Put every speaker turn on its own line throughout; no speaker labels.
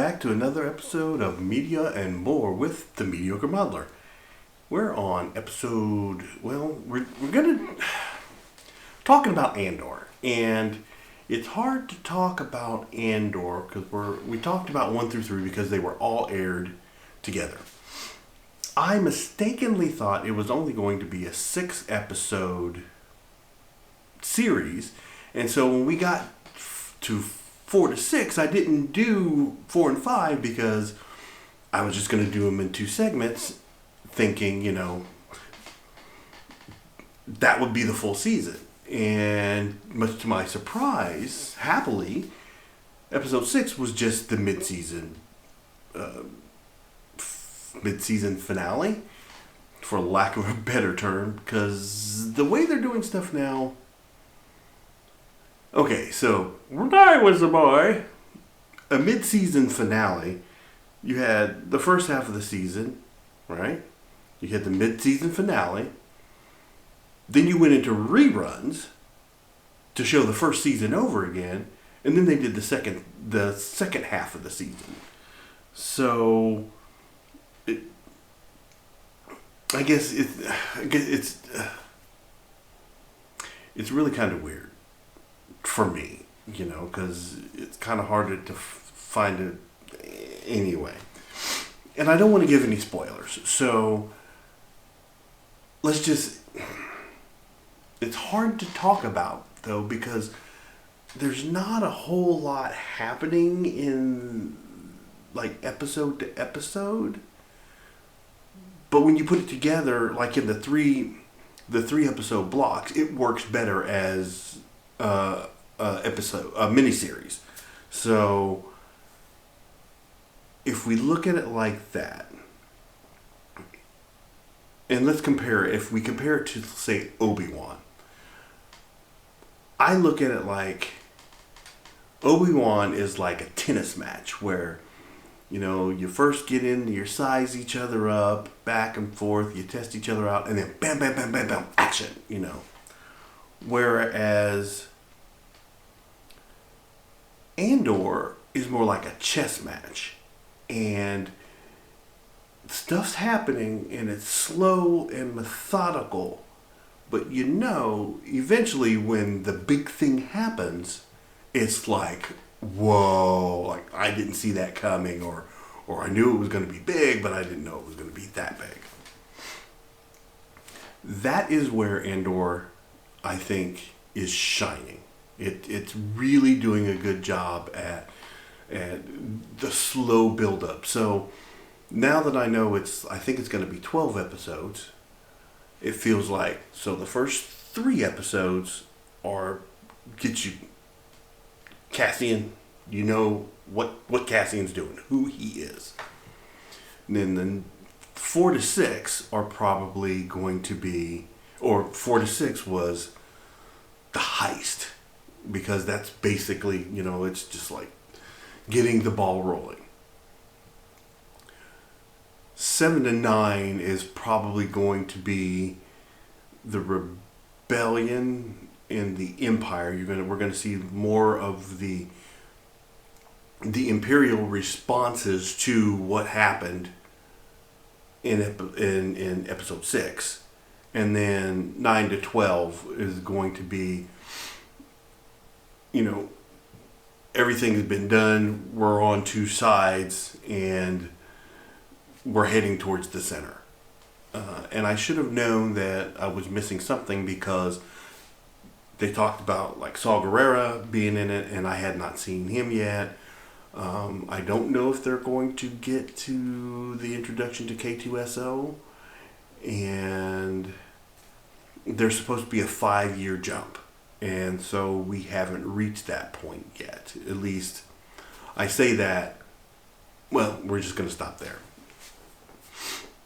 back to another episode of Media and More with the Mediocre Modeler. We're on episode, we're going to talking about Andor, and it's hard to talk about Andor because we talked about 1 through 3 because they were all aired together. I mistakenly thought it was only going to be a 6-episode series, and so when we got to 4 to 6, I didn't do 4 and 5 because I was just going to do them in 2 segments, thinking, that would be the full season. And much to my surprise, happily, episode 6 was just the mid-season finale, for lack of a better term, because the way they're doing stuff now. Okay, so when I was a boy, a mid-season finale, you had the first half of the season, right? You had the mid-season finale. Then you went into reruns to show the first season over again, and then they did the second half of the season. So I guess it's really kind of weird for me, because it's kind of hard to find it anyway. And I don't want to give any spoilers, so it's hard to talk about, though, because there's not a whole lot happening in, episode to episode. But when you put it together, like in the three episode blocks, it works better as a miniseries. So if we look at it like that, and let's compare it. If we compare it to, say, Obiwan, I look at it like Obiwan is like a tennis match where, you first get in, you size each other up, back and forth, you test each other out, and then bam, bam, bam, bam, bam, action, Whereas Andor is more like a chess match, and stuff's happening, and it's slow and methodical, but eventually when the big thing happens, it's like, whoa, like I didn't see that coming, or I knew it was going to be big, but I didn't know it was going to be that big. That is where Andor, I think, is shining. It's really doing a good job at the slow build-up. So now that I know I think it's going to be 12 episodes, it feels like, so the first 3 episodes get you Cassian, what Cassian's doing, who he is. And then the 4 to 6 are probably going to be, or 4 to 6 was the heist, because that's basically, it's just like getting the ball rolling. 7 to 9 is probably going to be the rebellion in the Empire. We're going to see more of the Imperial responses to what happened in episode 6, and then 9 to 12 is going to be, everything has been done. We're on 2 sides, and we're heading towards the center. And I should have known that I was missing something because they talked about Saw Gerrera being in it, and I had not seen him yet. I don't know if they're going to get to the introduction to K2SO, and there's supposed to be a 5-year jump, and so we haven't reached that point yet. At least I say that. Well, we're just going to stop there.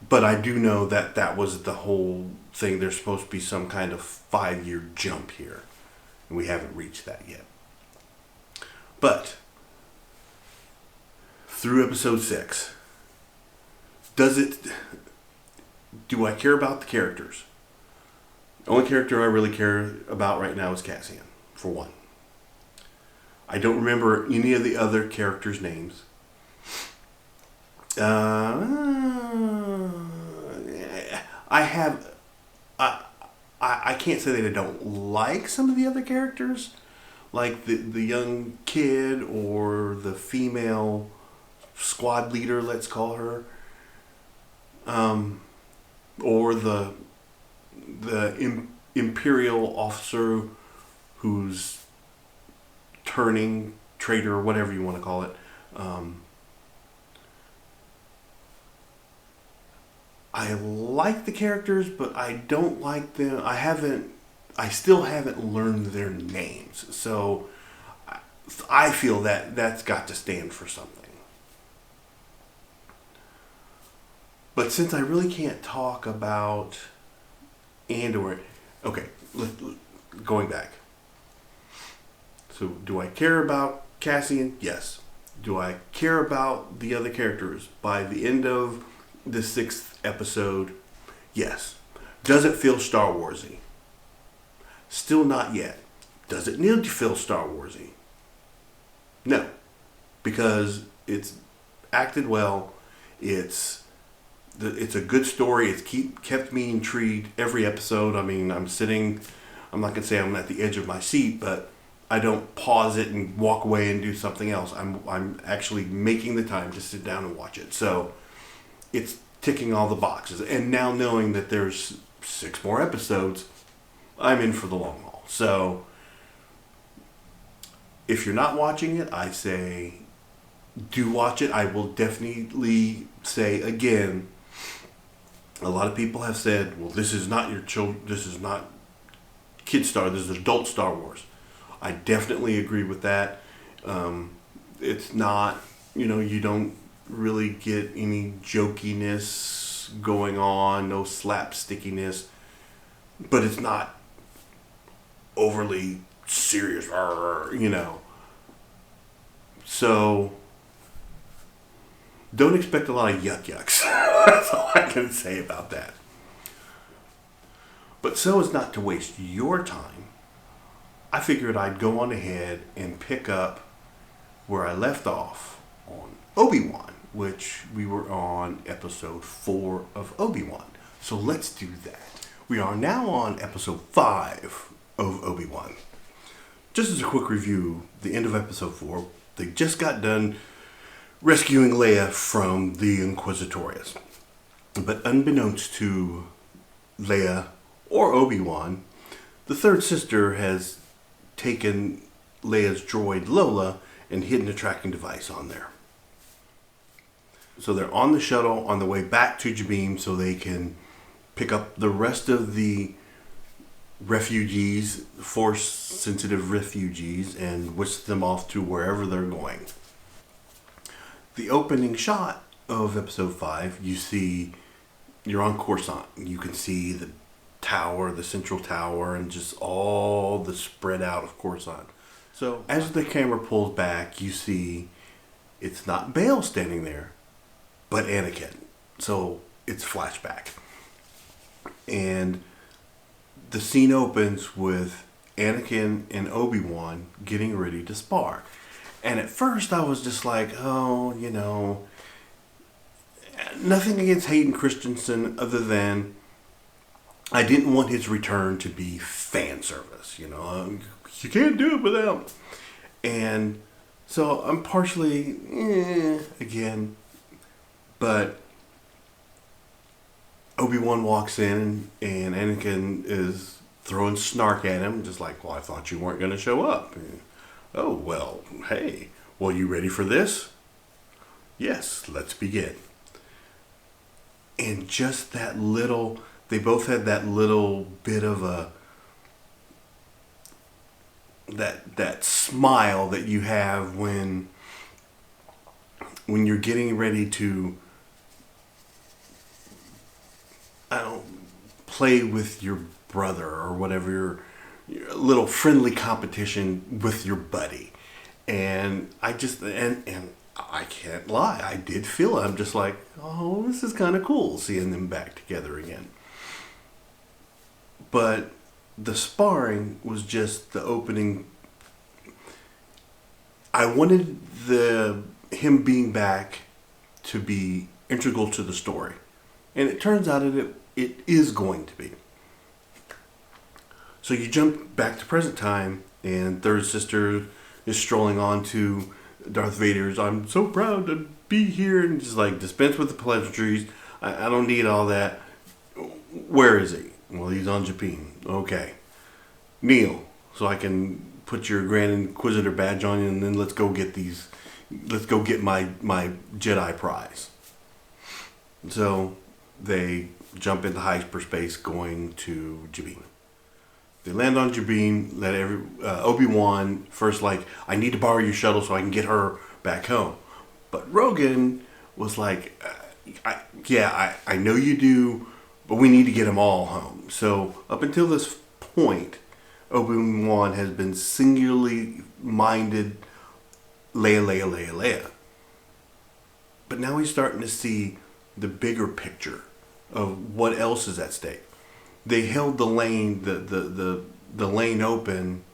But I do know that was the whole thing. There's supposed to be some kind of 5-year jump here, and we haven't reached that yet. But through episode 6, do I care about the characters? The only character I really care about right now is Cassian, for one. I don't remember any of the other characters' names. I have. I can't say that I don't like some of the other characters, like the young kid or the female squad leader, let's call her, or the imperial officer who's turning traitor, or whatever you want to call it. I like the characters, but I don't like them. I still haven't learned their names. So I feel that that's got to stand for something. But since I really can't talk about Andor, okay, going back. So do I care about Cassian? Yes. Do I care about the other characters? By the end of the 6th episode, yes. Does it feel Star Warsy? Still not yet. Does it need to feel Star Warsy? No. Because it's acted well. It's a good story. It's kept me intrigued every episode. I mean, I'm not going to say I'm at the edge of my seat, but I don't pause it and walk away and do something else. I'm actually making the time to sit down and watch it. So it's ticking all the boxes. And now knowing that there's 6 more episodes, I'm in for the long haul. So if you're not watching it, I say do watch it. I will definitely say again, a lot of people have said, well, this is not this is not kid Star, this is adult Star Wars. I definitely agree with that. It's not, you don't really get any jokiness going on, no slapstickiness, but it's not overly serious, So don't expect a lot of yucks. That's all I can say about that. But so as not to waste your time, I figured I'd go on ahead and pick up where I left off on Obi-Wan, which we were on episode 4 of Obi-Wan. So let's do that. We are now on episode 5 of Obi-Wan. Just as a quick review, the end of episode 4, they just got done rescuing Leia from the Inquisitorius. But unbeknownst to Leia or Obi-Wan, the third sister has taken Leia's droid Lola and hidden a tracking device on there. So they're on the shuttle on the way back to Jabim so they can pick up the rest of the refugees, Force-sensitive refugees, and whisk them off to wherever they're going. The opening shot of episode 5, you're on Coruscant. You can see the tower, the central tower, and just all the spread out of Coruscant. So as the camera pulls back, you see it's not Bail standing there, but Anakin. So it's flashback. And the scene opens with Anakin and Obi-Wan getting ready to spar. And at first I was just like, nothing against Hayden Christensen other than I didn't want his return to be fan service. You can't do it without. And so I'm partially, again. But Obi-Wan walks in and Anakin is throwing snark at him, just like, well, I thought you weren't going to show up. Oh, well, hey, well, you ready for this? Yes, let's begin. And just they both had that little bit of that smile that you have when you're getting ready to, play with your brother or whatever, your little friendly competition with your buddy. And I can't lie, I did feel it. I'm just like, oh, this is kind of cool seeing them back together again. But the sparring was just the opening. I wanted the him being back to be integral to the story. And it turns out that it is going to be. So you jump back to present time, and third sister is strolling on to Darth Vader's, "I'm so proud to be here," and just like, dispense with the pleasantries. I don't need all that. Where is he? Well, he's on Japine. Okay. Kneel, so I can put your Grand Inquisitor badge on you, and then let's go get my Jedi prize. So they jump into hyperspace going to Jabin. They land on Jabin. Obi-Wan first like, "I need to borrow your shuttle so I can get her back home." But Rogan was like, I know you do, but we need to get them all home. So up until this point, Obi-Wan has been singularly minded Leia. But now he's starting to see the bigger picture of what else is at stake. They held the lane, the lane open,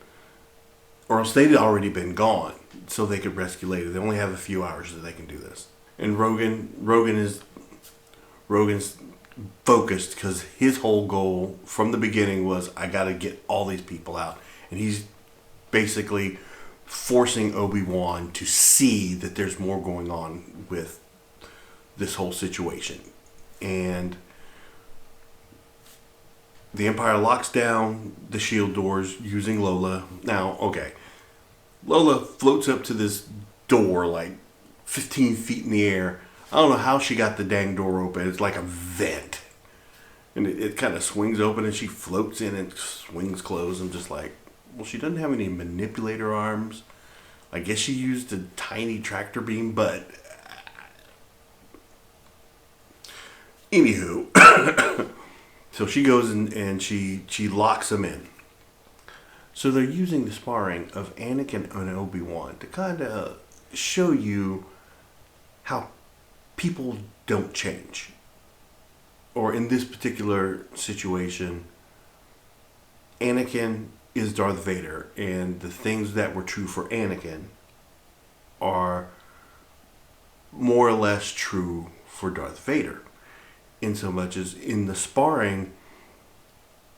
or else they'd already been gone, so they could rescue Leia. They only have a few hours that they can do this. And Rogan's focused, because his whole goal from the beginning was, I got to get all these people out. And he's basically forcing Obi-Wan to see that there's more going on with this whole situation. And the Empire locks down the shield doors using Lola. Now, okay, Lola floats up to this door like 15 feet in the air. I don't know how she got the dang door open. It's like a vent. And it kind of swings open, and she floats in and swings closed. I'm just like, well, she doesn't have any manipulator arms. I guess she used a tiny tractor beam, but anywho. So she goes and she locks them in. So they're using the sparring of Anakin and Obi-Wan to kind of show you how people don't change. Or in this particular situation, Anakin is Darth Vader, and the things that were true for Anakin are more or less true for Darth Vader. In so much as in the sparring,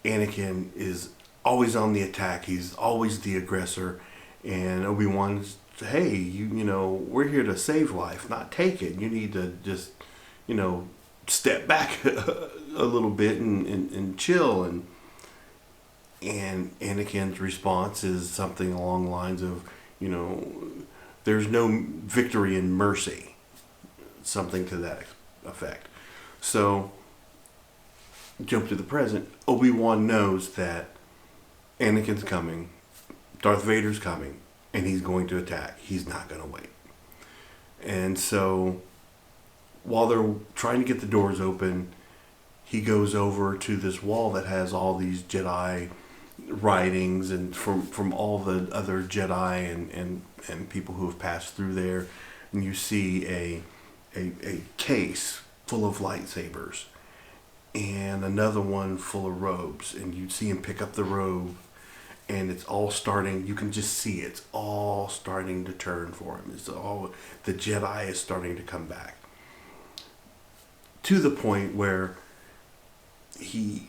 Anakin is always on the attack. He's always the aggressor. And Obi-Wan's, hey, you know, we're here to save life, not take it. You need to just, step back a little bit and chill. And Anakin's response is something along the lines of, there's no victory in mercy. Something to that effect. So, jump to the present. Obi-Wan knows that Anakin's coming, Darth Vader's coming, and he's going to attack. He's not going to wait. And so, while they're trying to get the doors open, he goes over to this wall that has all these Jedi writings and from all the other Jedi and people who have passed through there. And you see a case full of lightsabers and another one full of robes, and you see him pick up the robe, and it's all starting, you can just see it's all starting to turn for him. It's all, the Jedi is starting to come back to the point where he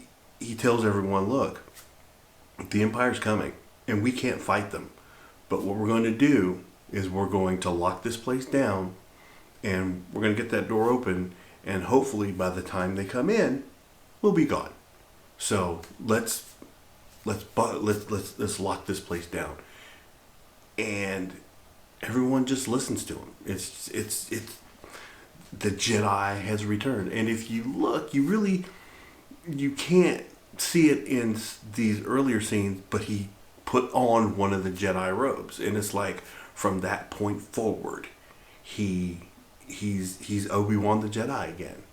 tells everyone, look, the Empire's coming and we can't fight them, but what we're going to do is we're going to lock this place down, and we're going to get that door open, and hopefully by the time they come in, we'll be gone. So let's lock this place down. And everyone just listens to him. It's the Jedi has returned. And if you look, you can't see it in these earlier scenes, but he put on one of the Jedi robes, and it's like from that point forward, he's Obi-Wan the Jedi again.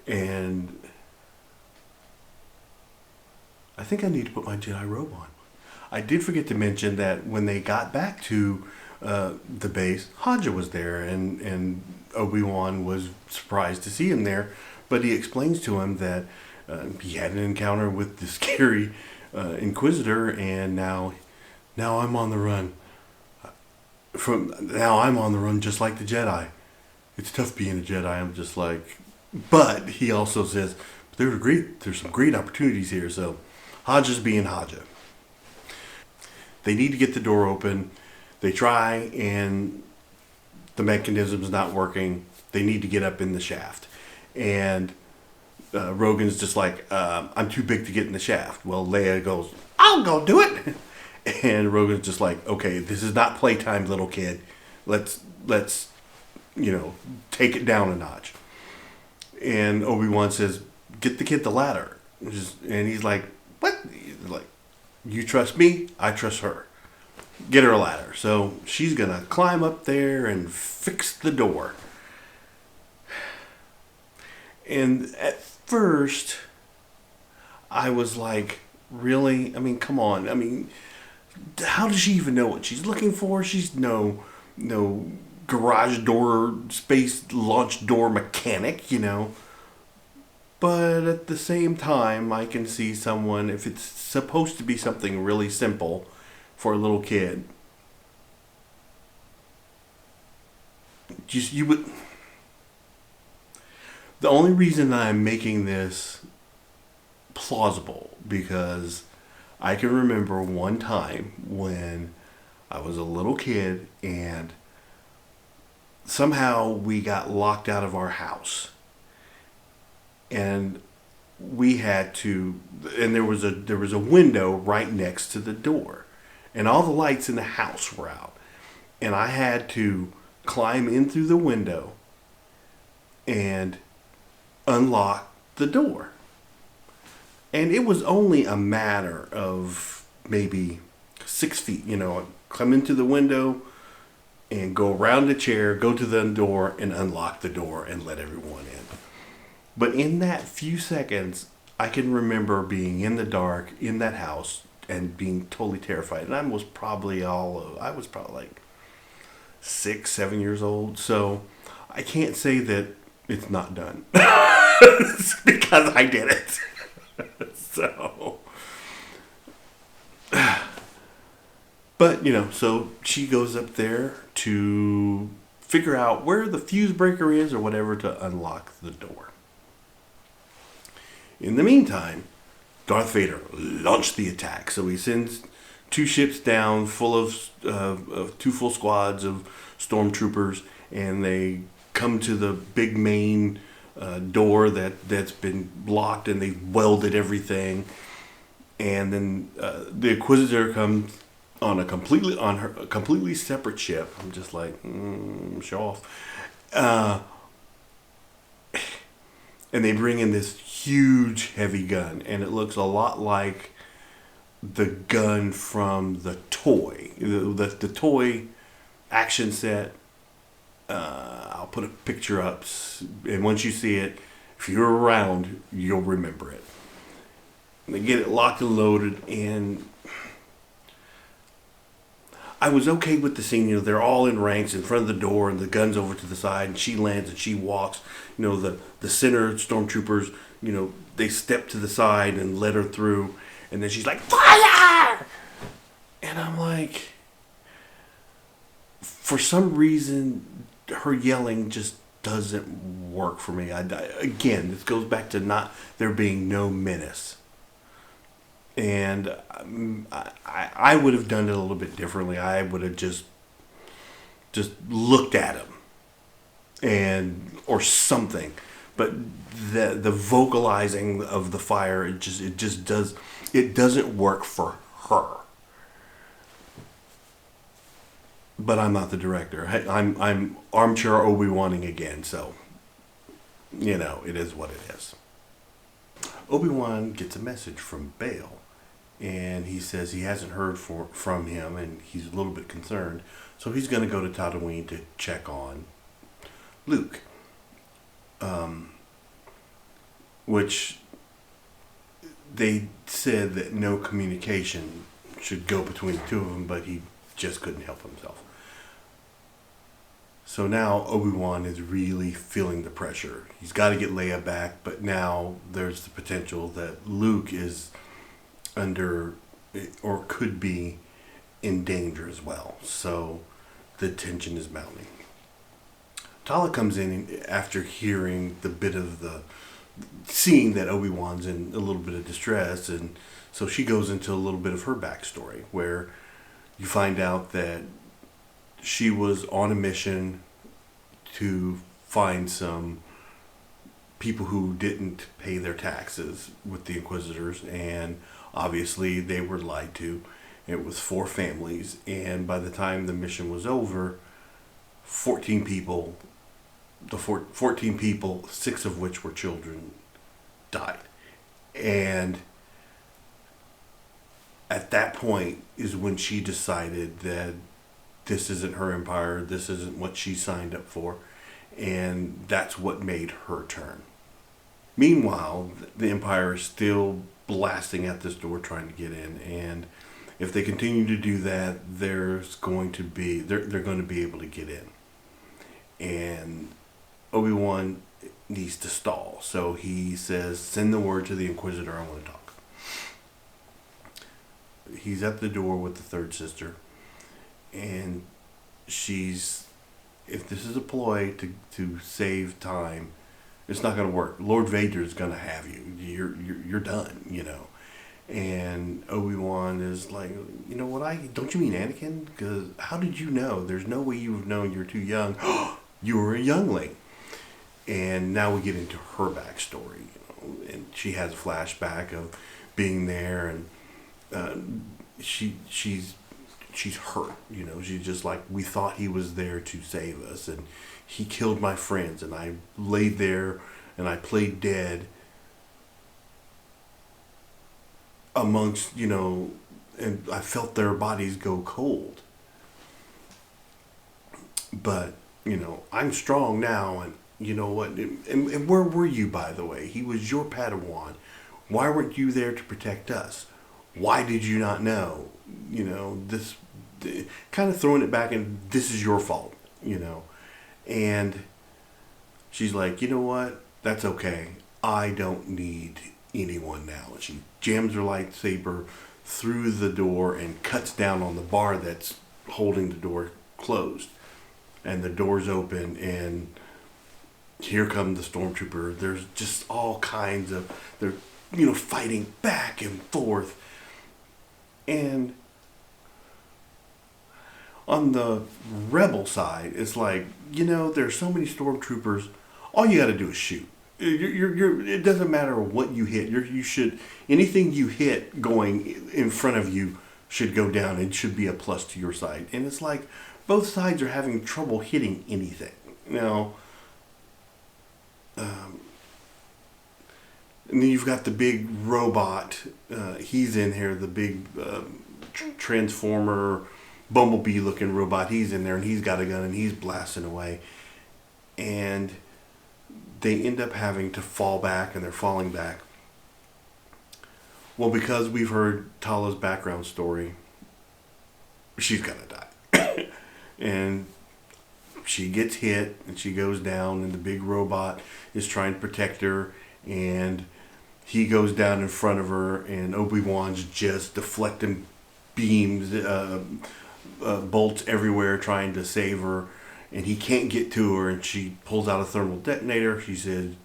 And I think I need to put my Jedi robe on. I did forget to mention that when they got back to the base, Haja was there, and Obi-Wan was surprised to see him there, but he explains to him that he had an encounter with the scary Inquisitor, and now I'm on the run. from now I'm on the run just like the Jedi. It's tough being a Jedi. I'm just like, but he also says there's some great opportunities here. So Haja's being Haja. They need to get the door open. They try and the mechanism's not working. They need to get up in the shaft. And Rogan's just like, I'm too big to get in the shaft. Well, Leia goes, I'll go do it. And Rogan's just like, okay, this is not playtime, little kid. Let's take it down a notch. And Obi-Wan says, get the kid the ladder. And he's like, what? He's like, you trust me, I trust her. Get her a ladder. So she's going to climb up there and fix the door. And at first, I was like, really? I mean, come on. I mean, how does she even know what she's looking for? She's no garage door, space launch door mechanic. But at the same time, I can see someone, if it's supposed to be something really simple for a little kid, you would. The only reason I'm making this plausible because I can remember one time when I was a little kid and somehow we got locked out of our house. And we had to, and there was a window right next to the door. And all the lights in the house were out. And I had to climb in through the window and unlock the door. And it was only a matter of maybe 6 feet, come into the window and go around the chair, go to the door and unlock the door and let everyone in. But in that few seconds, I can remember being in the dark in that house and being totally terrified. And I was probably like 6, 7 years old. So I can't say that it's not done because I did it. So, but so she goes up there to figure out where the fuse breaker is or whatever to unlock the door. In the meantime, Darth Vader launched the attack. So he sends 2 ships down full of 2 full squads of stormtroopers, and they come to the big main door that's been blocked, and they've welded everything. And then the Inquisitor comes on a completely separate ship. I'm just like, show off. And they bring in this huge heavy gun, and it looks a lot like the gun from the toy, the toy action set. I'll put a picture up, and once you see it, if you're around, you'll remember it. And they get it locked and loaded, and I was okay with the scene. They're all in ranks in front of the door, and the gun's over to the side, and she lands and she walks. The center stormtroopers, they step to the side and let her through, and then she's like, fire! And I'm like, for some reason, her yelling just doesn't work for me. Again, this goes back to not there being no menace. And I would have done it a little bit differently. I would have just looked at him or something. But the vocalizing of the fire, it doesn't work for her. But I'm not the director. I'm armchair Obi-Waning again, so it is what it is. Obi-Wan gets a message from Bail, and he says he hasn't heard from him, and he's a little bit concerned. So he's going to go to Tatooine to check on Luke, which they said that no communication should go between the two of them, but he just couldn't help himself. So now Obi-Wan is really feeling the pressure. He's got to get Leia back, but now there's the potential that Luke is under or could be in danger as well. So the tension is mounting. Tala comes in after hearing seeing that Obi-Wan's in a little bit of distress, and so she goes into a little bit of her backstory, where you find out that she was on a mission to find some people who didn't pay their taxes with the Inquisitors, and obviously they were lied to. It was 4 families, and by the time the mission was over, 14 people, 14 people, 6 of which were children, died. And at that point is when she decided that this isn't her empire, this isn't what she signed up for, and that's what made her turn. Meanwhile, the Empire is still blasting at this door trying to get in, and if they continue to do that, they're going to be able to get in. And Obi-Wan needs to stall, so he says, "Send the word to the Inquisitor, I want to talk." He's at the door with the third sister, and if this is a ploy to save time, it's not going to work. Lord Vader is going to have you. You're done, And Obi-Wan is like, "You know what? Don't you mean Anakin? Because how did you know? There's no way you would have known. You're too young. You were a youngling." And now we get into her backstory, and she has a flashback of being there, and she's hurt. She's just like, "We thought he was there to save us, and he killed my friends, and I laid there and I played dead amongst, and I felt their bodies go cold. But, I'm strong now, and you know what? And where were you, by the way? He was your Padawan. Why weren't you there to protect us? Why did you not know? This kind of throwing it back, and this is your fault, And she's like, "You know what? That's okay. I don't need anyone now." And she jams her lightsaber through the door and cuts down on the bar that's holding the door closed. And the door's open, and here come the stormtrooper. There's just all kinds of, they're, fighting back and forth. And on the rebel side, it's like, there's so many stormtroopers. All you got to do is shoot. It doesn't matter what you hit. Anything you hit going in front of you should go down and should be a plus to your side. And it's like both sides are having trouble hitting anything. Now, and then you've got the big robot. He's in here, the big transformer, bumblebee looking robot. He's in there, and he's got a gun, and he's blasting away. And they end up having to fall back, and they're falling back. Well, because we've heard Tala's background story, she's gonna die. And she gets hit, and she goes down, and the big robot is trying to protect her, and he goes down in front of her, and Obi-Wan's just deflecting beams, bolts everywhere, trying to save her, and he can't get to her, and she pulls out a thermal detonator. She says,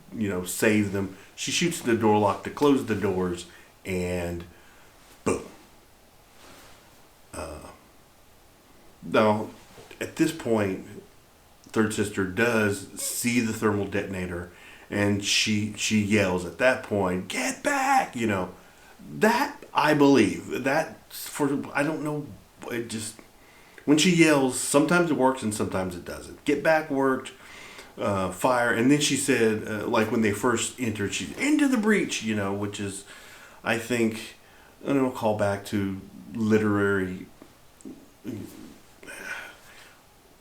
save them. She shoots the door lock to close the doors, and boom. Now, at this point, third sister does see the thermal detonator, and she yells at that point, "Get back!" That I believe. I don't know. It just, when she yells, sometimes it works and sometimes it doesn't. Get back worked. Fire, and then she said, like when they first entered, she's into the breach. Which is, I think, I don't know, call back to literary.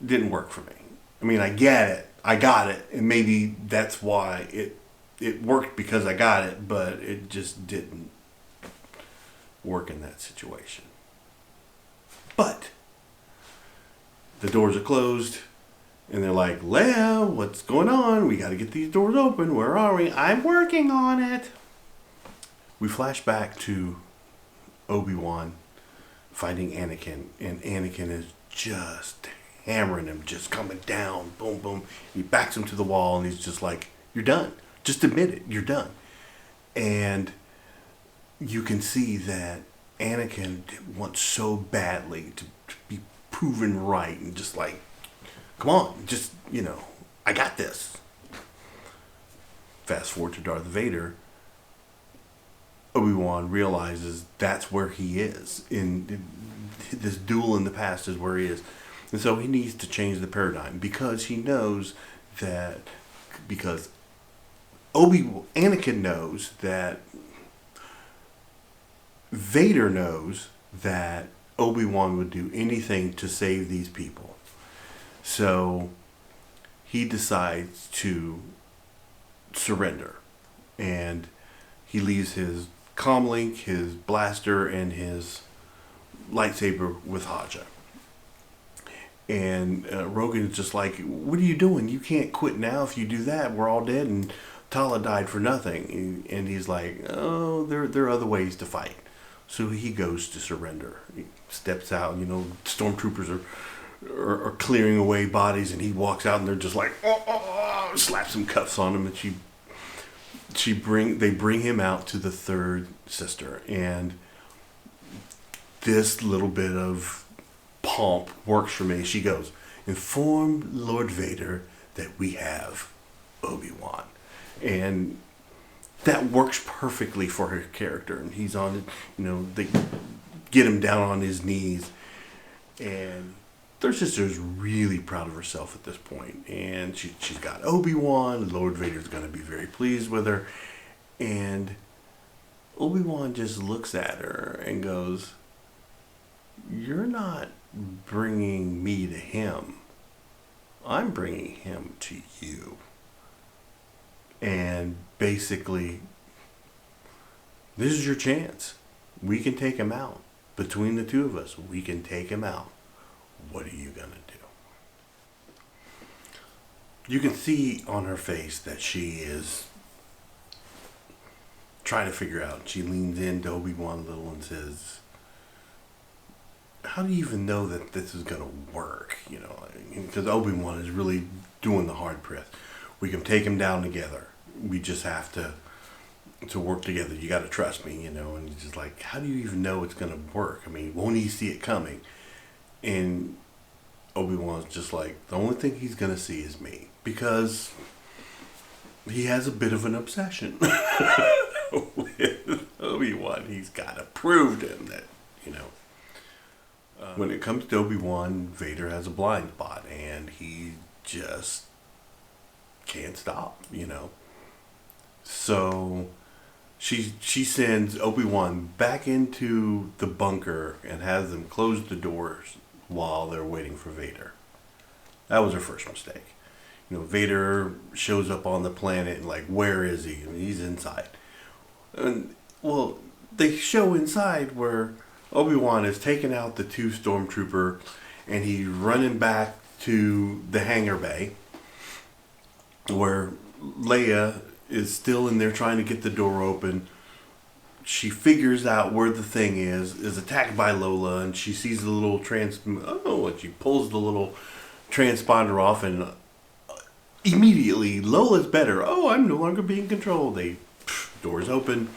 Didn't work for me. I mean, I get it. I got it. And maybe that's why it worked, because I got it, but it just didn't work in that situation. But the doors are closed, and they're like, "Leia, what's going on? We got to get these doors open. Where are we?" "I'm working on it." We flash back to Obi-Wan fighting Anakin, and Anakin is just hammering him, just coming down, boom, boom. He backs him to the wall, and he's just like, "You're done. Just admit it. You're done." And you can see that Anakin wants so badly to be proven right, and just like, "Come on, just, I got this." Fast forward to Darth Vader. Obi-Wan realizes that's where he is. In this duel in the past is where he is. And so he needs to change the paradigm, because he knows that, because Anakin knows that Vader knows that Obi-Wan would do anything to save these people. So he decides to surrender. And he leaves his comlink, his blaster, and his lightsaber with Haja. And Rogan is just like, "What are you doing? You can't quit now. If you do that, we're all dead, and Tala died for nothing." And he's like, "Oh, there are other ways to fight." So he goes to surrender. He steps out, stormtroopers are clearing away bodies, and he walks out, and they're just like, oh, slaps some cuffs on him, and they bring him out to the third sister. And this little bit of pomp works for me. She goes, "Inform Lord Vader that we have Obi-Wan." And that works perfectly for her character. And he's on it, they get him down on his knees. And their sister is really proud of herself at this point. And she's got Obi-Wan. Lord Vader's going to be very pleased with her. And Obi-Wan just looks at her and goes, "You're not bringing me to him. I'm bringing him to you." And basically, this is your chance. We can take him out. Between the two of us, we can take him out. What are you going to do? You can see on her face that she is trying to figure out. She leans into Obi-Wan a little and says, "How do you even know that this is going to work?" Because Obi-Wan is really doing the hard press. We can take him down together. We just have to work together. You got to trust me, And he's just like, "How do you even know it's going to work? I mean, won't he see it coming?" And Obi-Wan's just like, the only thing he's going to see is me. Because he has a bit of an obsession with Obi-Wan. He's got to prove to him that, when it comes to Obi-Wan, Vader has a blind spot. And he just can't stop, So she sends Obi-Wan back into the bunker and has them close the doors while they're waiting for Vader. That was her first mistake. Vader shows up on the planet and like, where is he? He's inside. And well, they show inside where Obi-Wan has taken out the two stormtrooper, and he's running back to the hangar bay where Leia is still in there trying to get the door open. She figures out where the thing is attacked by Lola, and she sees the little and she pulls the little transponder off, and immediately Lola's better. "Oh, I'm no longer being controlled." Doors open,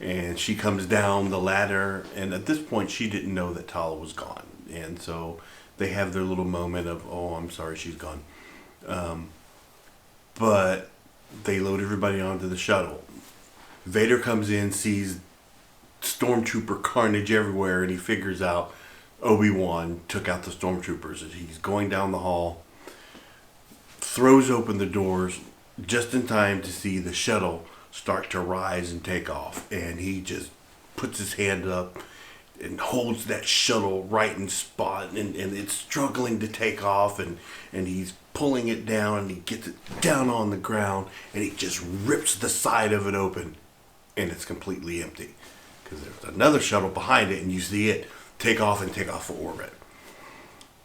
and she comes down the ladder, and at this point she didn't know that Tala was gone. And so they have their little moment of, "Oh, I'm sorry, she's gone." But they load everybody onto the shuttle. Vader comes in, sees stormtrooper carnage everywhere, and he figures out Obi-Wan took out the stormtroopers. And he's going down the hall, throws open the doors just in time to see the shuttle start to rise and take off. And he just puts his hand up and holds that shuttle right in spot, and it's struggling to take off, and he's pulling it down, and he gets it down on the ground, and he just rips the side of it open, and it's completely empty. Because there's another shuttle behind it, and you see it take off for orbit.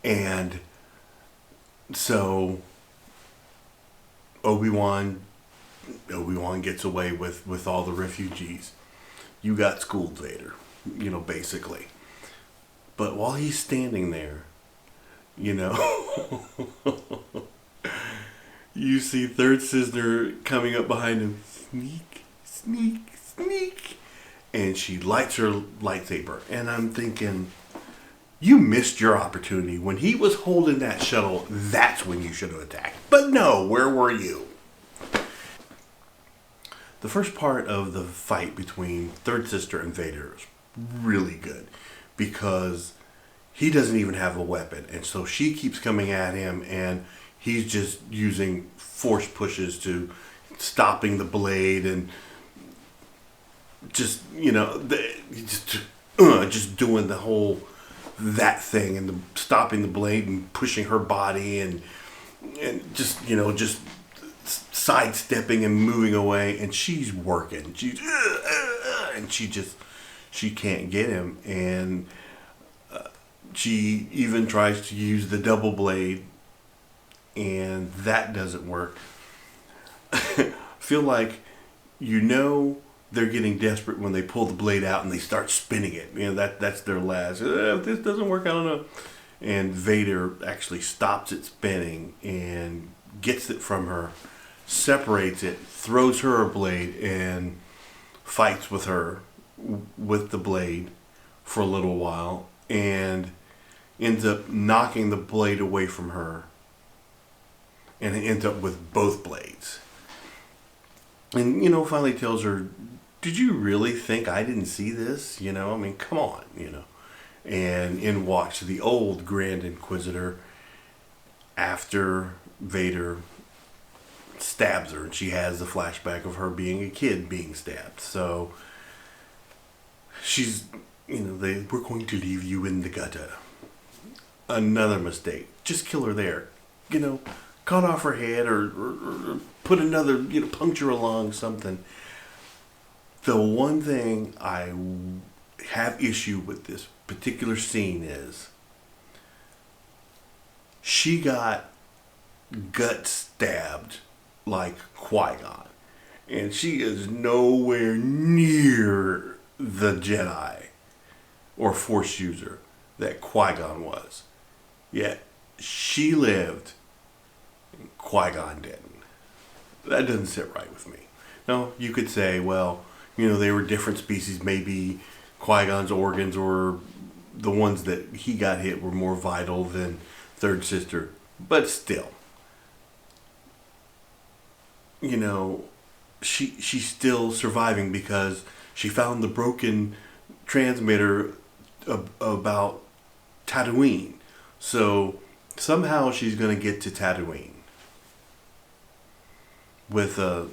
And so Obi-Wan gets away with all the refugees. You got schooled, Vader, basically. But while he's standing there, you know. You see third sister coming up behind him, sneak, sneak, sneak, and she lights her lightsaber. And I'm thinking, you missed your opportunity. When he was holding that shuttle, that's when you should have attacked. But no, where were you? The first part of the fight between third sister and Vader is really good because he doesn't even have a weapon, and so she keeps coming at him, and he's just using force pushes to stopping the blade, and just just doing the whole that thing, and stopping the blade and pushing her body, and just sidestepping and moving away, and she's working. And she can't get him, and she even tries to use the double blade, and that doesn't work. Feel like they're getting desperate when they pull the blade out and they start spinning it. That's their last. If this doesn't work, I don't know. And Vader actually stops it spinning and gets it from her, separates it, throws her a blade, and fights with her with the blade for a little while, and ends up knocking the blade away from her, and it ends up with both blades. And finally tells her, "Did you really think I didn't see this? Come on, And in walks the old Grand Inquisitor after Vader stabs her, and she has the flashback of her being a kid being stabbed. So she's, we're going to leave you in the gutter. Another mistake. Just kill her there. Cut off her head, or put another, puncture along something. The one thing I have issue with this particular scene is she got gut stabbed like Qui-Gon, and she is nowhere near the Jedi or Force user that Qui-Gon was. Yet she lived and Qui-Gon didn't. That doesn't sit right with me. Now, you could say, well, they were different species. Maybe Qui-Gon's organs, or the ones that he got hit, were more vital than third sister. But still, she's still surviving because she found the broken transmitter about Tatooine. So somehow she's going to get to Tatooine with a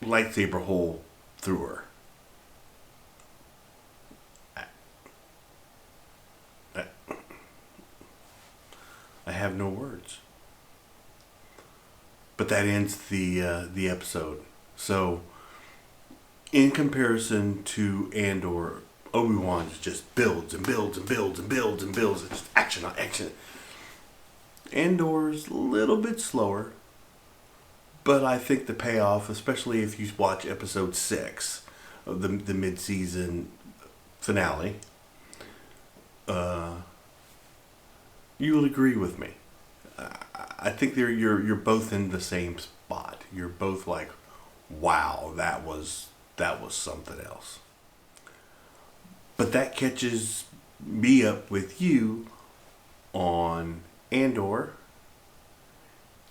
lightsaber hole through her. I have no words. But that ends the episode. So, in comparison to Andor, Obi-Wan just builds and builds and builds and builds and builds. It's just action on action. Andor's a little bit slower, but I think the payoff, especially if you watch episode 6 of the mid-season finale, you will agree with me. I think you're both in the same spot. You're both like, wow, that was something else. But that catches me up with you on Andor,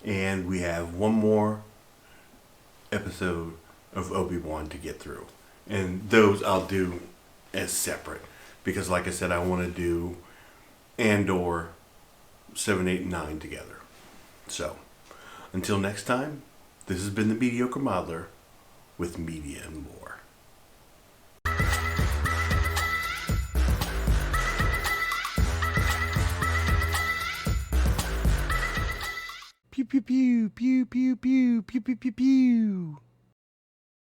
and we have one more episode of Obi-Wan to get through, and those I'll do as separate, because like I said, I want to do Andor 7, 8, and 9 together. So, until next time, this has been the Mediocre Modeler with Media and More. Pew pew pew pew pew pew pew pew pew pew.